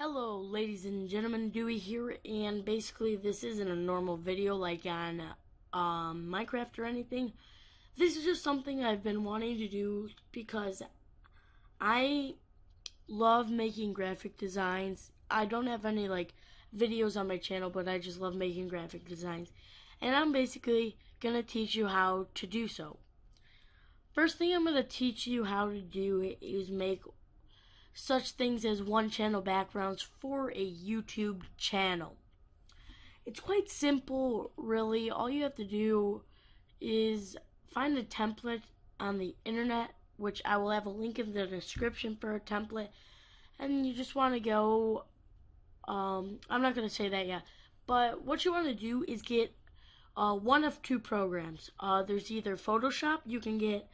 Hello ladies and gentlemen, Doooeyy here, and basically this isn't a normal video like on Minecraft or anything. This is just something I've been wanting to do because I love making graphic designs. I don't have any videos on my channel, but I just love making graphic designs. And I'm basically going to teach you how to do so. First thing I'm going to teach you how to do is make such things as one channel backgrounds for a YouTube channel. It's quite simple, really. All you have to do is find a template on the internet, which I will have a link in the description for a template, and you just want to go, I'm not going to say that yet, but what you want to do is get one of two programs. There's either Photoshop, you can get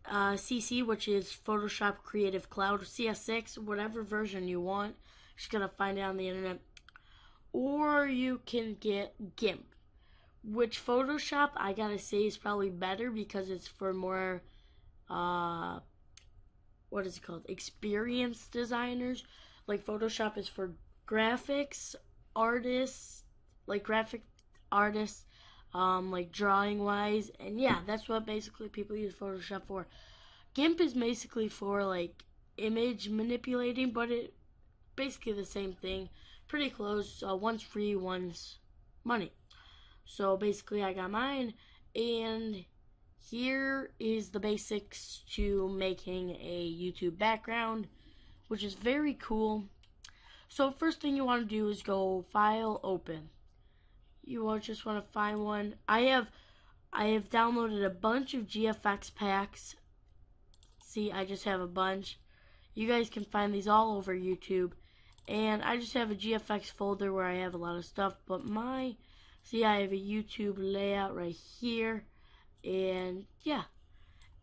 CC, which is Photoshop Creative Cloud, CS6, whatever version you want. Just gonna find it on the internet. Or you can get GIMP, which Photoshop, I gotta say, is probably better because it's for more, what is it called? Experienced designers. Like Photoshop is for graphics artists, like graphic artists, like drawing wise, and yeah, that's what basically people use Photoshop for. GIMP is basically for like image manipulating, but it basically the same thing, pretty close. One's free, one's money. So basically I got mine, and here is the basics to making a YouTube background, which is very cool. So first thing you want to do is go File, Open. You will just want to find one. I have downloaded a bunch of GFX packs. See, I just have a bunch. You guys can find these all over YouTube. And I just have a GFX folder where I have a lot of stuff. But see, I have a YouTube layout right here. And yeah.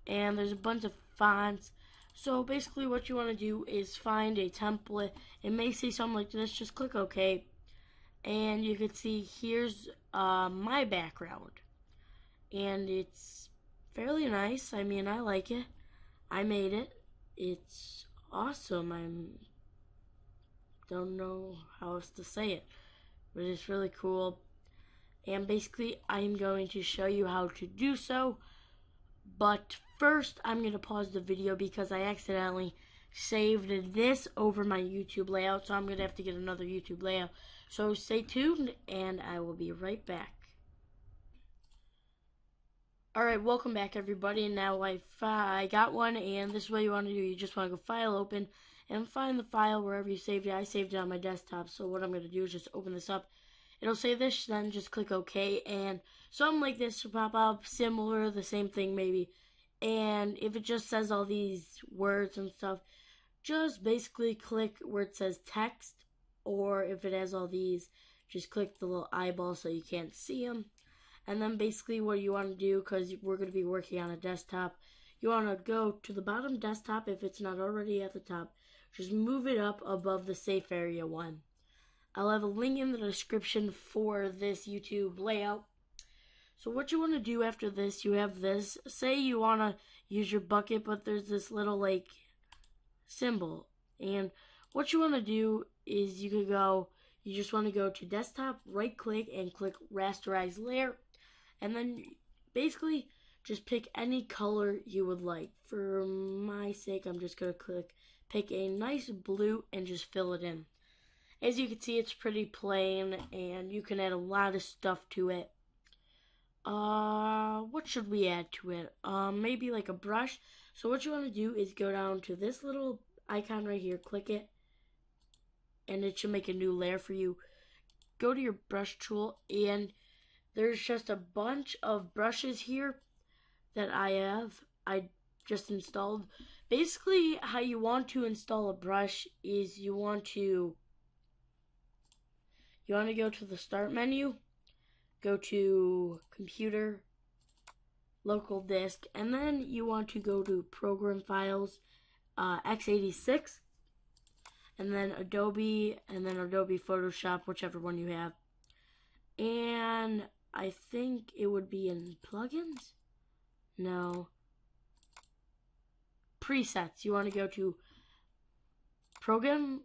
And there's a bunch of fonts. So basically what you want to do is find a template. It may say something like this. Just click OK. And you can see here's my background, and it's fairly nice. I mean, I like it. I made it. It's awesome. Don't know how else to say it, but it's really cool. And basically I'm going to show you how to do so, but first I'm going to pause the video because I accidentally saved this over my YouTube layout, so I'm going to have to get another YouTube layout. So stay tuned, and I will be right back. Alright, welcome back everybody, and now I got one, and this is what you want to do. You just want to go File, Open, and find the file wherever you saved it. I saved it on my desktop, so what I'm going to do is just open this up. It'll say this, then just click OK, and something like this will pop up, similar, the same thing maybe. And if it just says all these words and stuff, just basically click where it says text, or if it has all these, just click the little eyeball so you can't see them. And then basically what you want to do, because we're going to be working on a desktop, you want to go to the bottom desktop if it's not already at the top. Just move it up above the safe area one. I'll have a link in the description for this YouTube layout. So what you want to do after this, you have this. Say you want to use your bucket, but there's this little symbol. And what you want to do is you just want to go to desktop, right click, and click rasterize layer. And then basically just pick any color you would like. For my sake, I'm just going to pick a nice blue and just fill it in. As you can see, it's pretty plain, and you can add a lot of stuff to it. What should we add to it? Maybe like a brush. So what you want to do is go down to this little icon right here, click it, and it should make a new layer for you. Go to your brush tool, and there's just a bunch of brushes here that I just installed. Basically, how you want to install a brush is you want to go to the start menu, go to computer, local disk, and then you want to go to program files, x86, and then Adobe, and then Adobe Photoshop, whichever one you have. And I think it would be in plugins? No. Presets. You want to go to program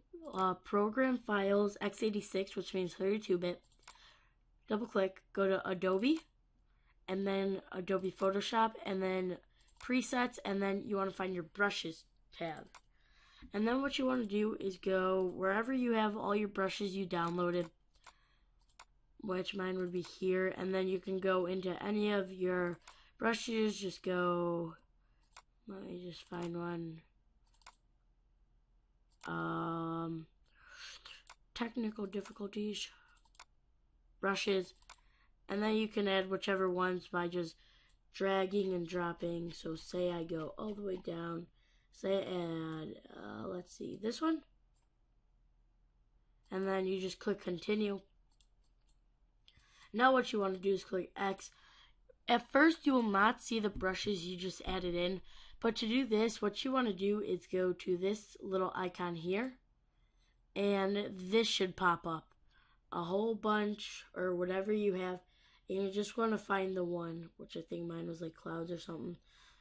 Program Files x86, which means 32-bit. Double click, go to Adobe, and then Adobe Photoshop, and then Presets, and then you want to find your Brushes tab. And then what you want to do is go wherever you have all your brushes you downloaded, which mine would be here, and then you can go into any of your brushes. Just go, let me just find one. Technical difficulties, brushes, and then you can add whichever ones by just dragging and dropping. So say I go all the way down, say add, let's see, this one, and then you just click continue. Now what you want to do is click X. At first you will not see the brushes you just added in, but to do this, what you want to do is go to this little icon here, and this should pop up. A whole bunch, or whatever you have, and you just want to find the one, which I think mine was like clouds or something.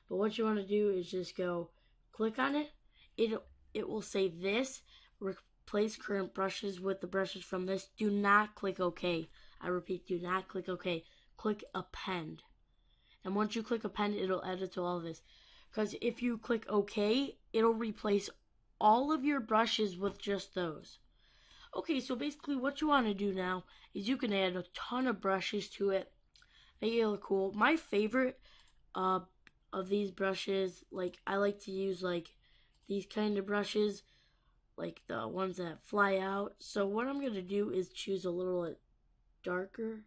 But what you want to do is just go click on it. It will say this, replace current brushes with the brushes from this. Do not click OK. I repeat, do not click OK. Click append. And once you click append, it'll add it to all of this. Because if you click OK, it'll replace all of your brushes with just those. Okay, so basically what you want to do now is you can add a ton of brushes to it. Make it look cool. My favorite of these brushes, like I like to use like these kind of brushes, like the ones that fly out. So what I'm going to do is choose a little darker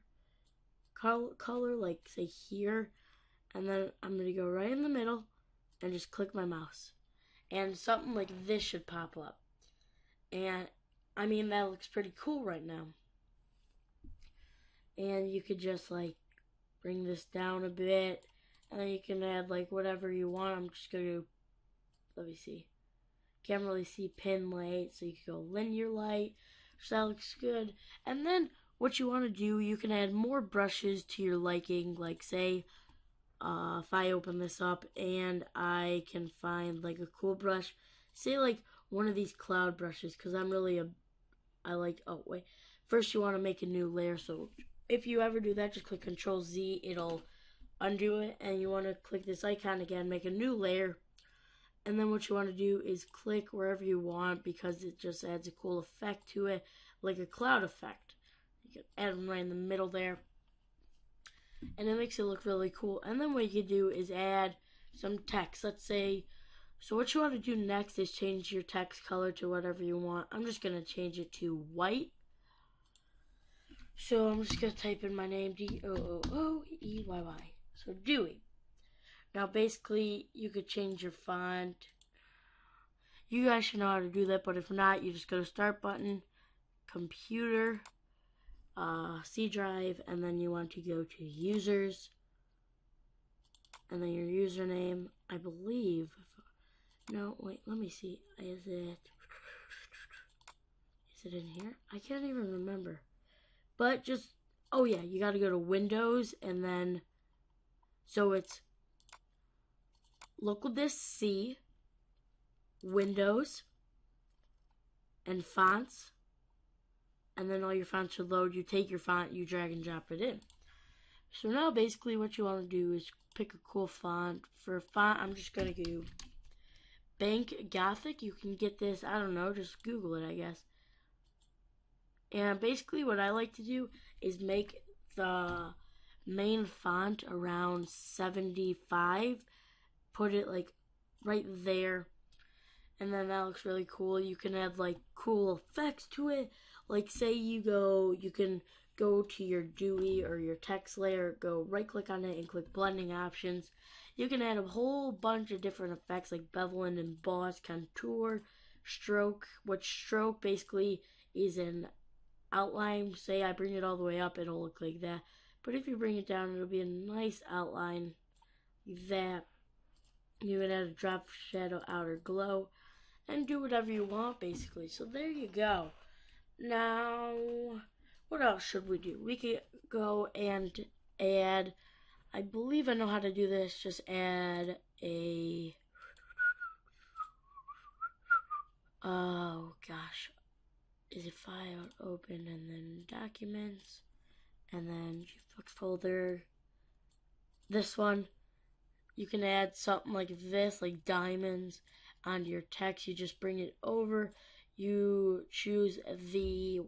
color, like say here, and then I'm going to go right in the middle and just click my mouse. And something like this should pop up. And I mean, that looks pretty cool right now. And you could just like bring this down a bit, and then you can add like whatever you want. I'm just going to, let me see. Can't really see pin light, so you can go linear light. So that looks good. And then what you want to do, you can add more brushes to your liking. Like say, if I open this up and I can find like a cool brush, say like one of these cloud brushes, because I'm really oh wait, first you want to make a new layer. So if you ever do that, just click Control Z, it'll undo it, and you want to click this icon again, make a new layer, and then what you want to do is click wherever you want, because it just adds a cool effect to it, like a cloud effect. You can add them right in the middle there, and it makes it look really cool. And then what you can do is add some text. Let's say, so what you want to do next is change your text color to whatever you want. I'm just going to change it to white. So I'm just going to type in my name, Doooeyy. So Doooeyy. Now basically you could change your font. You guys should know how to do that, but if not, you just go to Start button, Computer, C drive, and then you want to go to Users, and then your username, I believe. No, wait, let me see. Is it in here? I can't even remember. But just, oh yeah, you gotta go to Windows, and then, so it's local disk C, Windows, and fonts, and then all your fonts should load. You take your font, you drag and drop it in. So now basically what you want to do is pick a cool font. For a font, I'm just gonna do Bank Gothic. You can get this, I don't know, just Google it, I guess. And basically what I like to do is make the main font around 75, put it like right there, and then that looks really cool. You can add like cool effects to it, like say you can go to your Doooeyy or your text layer, go right click on it and click blending options. You can add a whole bunch of different effects like bevel and emboss, contour, stroke, which stroke basically is an outline. Say I bring it all the way up, it'll look like that, but if you bring it down, it'll be a nice outline like that. You can add a drop shadow, outer glow, and do whatever you want basically. So there you go. Now what else should we do? We could go and add, I believe I know how to do this, just add a, oh gosh, is a file, open, and then documents, and then GFX folder. This one, you can add something like this, like diamonds, onto your text. You just bring it over. You choose the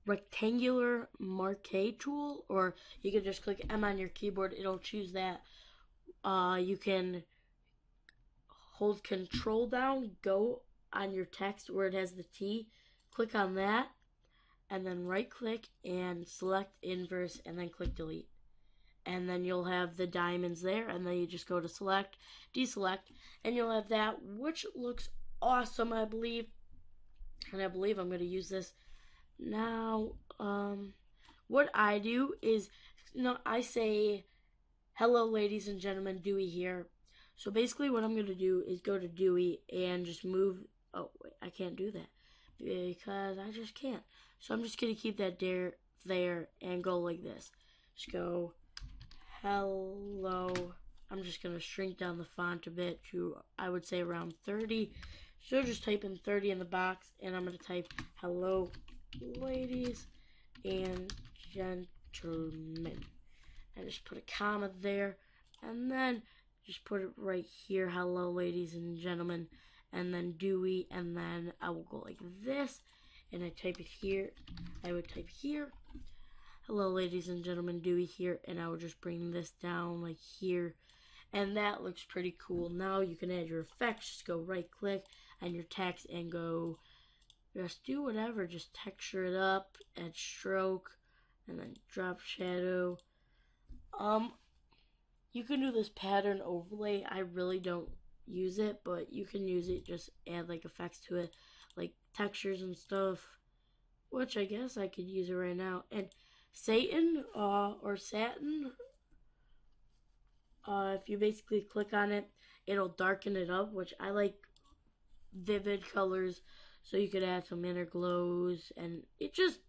rectangular marquee tool, or you can just click M on your keyboard. It'll choose that. You can hold Control down, go on your text where it has the T, click on that, and then right click and select inverse, and then click delete. And then you'll have the diamonds there, and then you just go to select, deselect, and you'll have that, which looks awesome, I believe. And I believe I'm going to use this now. What I do is, I say, hello ladies and gentlemen, Doooeyy here. So basically what I'm going to do is go to Doooeyy and just move, oh wait, I can't do that because I just can't. So I'm just going to keep that there and go like this. Just go, hello. I'm just going to shrink down the font a bit to, I would say, around 30. So just type in 30 in the box, and I'm going to type, hello ladies and gentlemen. And just put a comma there, and then just put it right here, hello ladies and gentlemen, and then Doooeyy, and then I will go like this, and I type it here. I would type here, hello ladies and gentlemen, Doooeyy here, and I would just bring this down like here, and that looks pretty cool. Now you can add your effects. Just go right click on your text and go, just do whatever, just texture it up, add stroke, and then drop shadow. You can do this pattern overlay. I really don't use it, but you can use it. Just add like effects to it, like textures and stuff, which I guess I could use it right now. And Satan or Satin, if you basically click on it, it'll darken it up, which I like vivid colors, so you could add some inner glows, and it just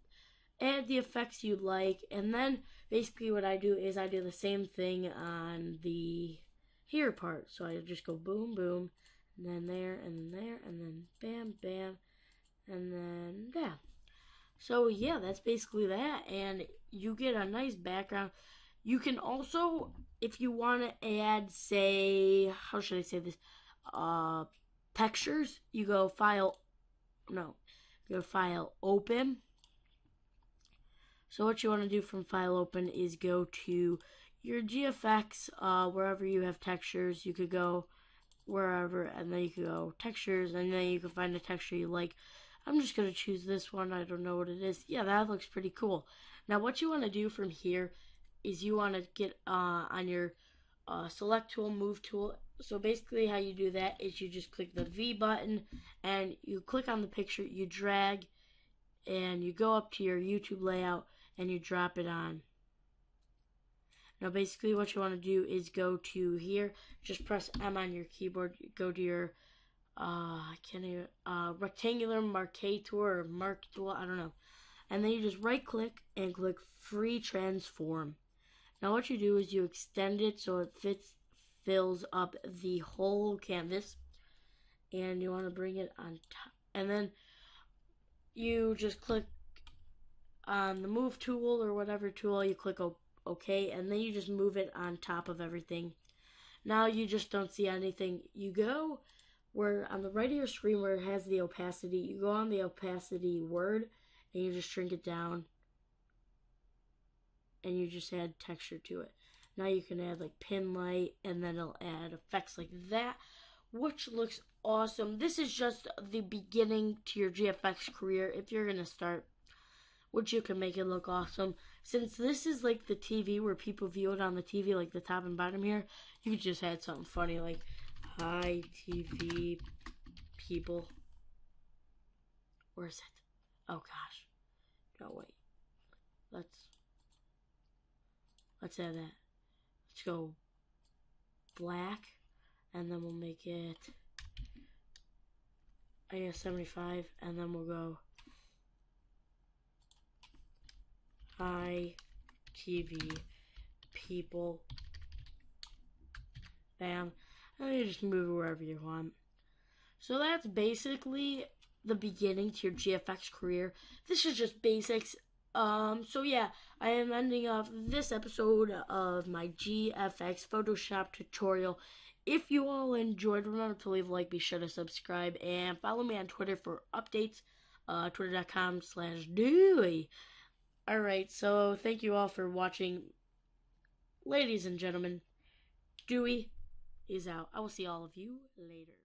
add the effects you like. And then basically what I do is I do the same thing on the here part. So I just go boom, boom, and then there, and then there, and then bam, bam, and then yeah. So yeah, that's basically that, and you get a nice background. You can also, if you want to add, say, how should I say this, textures, you go file, open. So what you want to do from file open is go to your GFX, wherever you have textures. You could go wherever, and then you could go textures, and then you can find a texture you like. I'm just going to choose this one. I don't know what it is. Yeah, that looks pretty cool. Now what you want to do from here is you want to get on your select tool, move tool. So basically how you do that is you just click the V button, and you click on the picture, you drag, and you go up to your YouTube layout, and you drop it on. Now basically what you want to do is go to here, just press M on your keyboard, go to your rectangular marquee tool or mark tool, I don't know. And then you just right click and click free transform. Now what you do is you extend it so it fills up the whole canvas, and you want to bring it on top, and then you just click on the move tool or whatever tool, you click OK, and then you just move it on top of everything. Now you just don't see anything. You go where on the right of your screen where it has the opacity, you go on the opacity word, and you just shrink it down, and you just add texture to it. Now you can add like pin light, and then it'll add effects like that, which looks awesome. This is just the beginning to your GFX career if you're going to start, which you can make it look awesome. Since this is like the TV where people view it on the TV, like the top and bottom here, you could just add something funny like, hi TV people. Where is it? Oh gosh. No, wait. Let's add that. Let's go black, and then we'll make it, I guess, 75, and then we'll go hi TV people, bam, and you just move it wherever you want. So that's basically the beginning to your GFX career. This is just basics. So yeah, I am ending off this episode of my GFX Photoshop tutorial. If you all enjoyed, remember to leave a like, be sure to subscribe, and follow me on Twitter for updates. Twitter.com/Doooeyy. Alright, so thank you all for watching. Ladies and gentlemen, Doooeyy is out. I will see all of you later.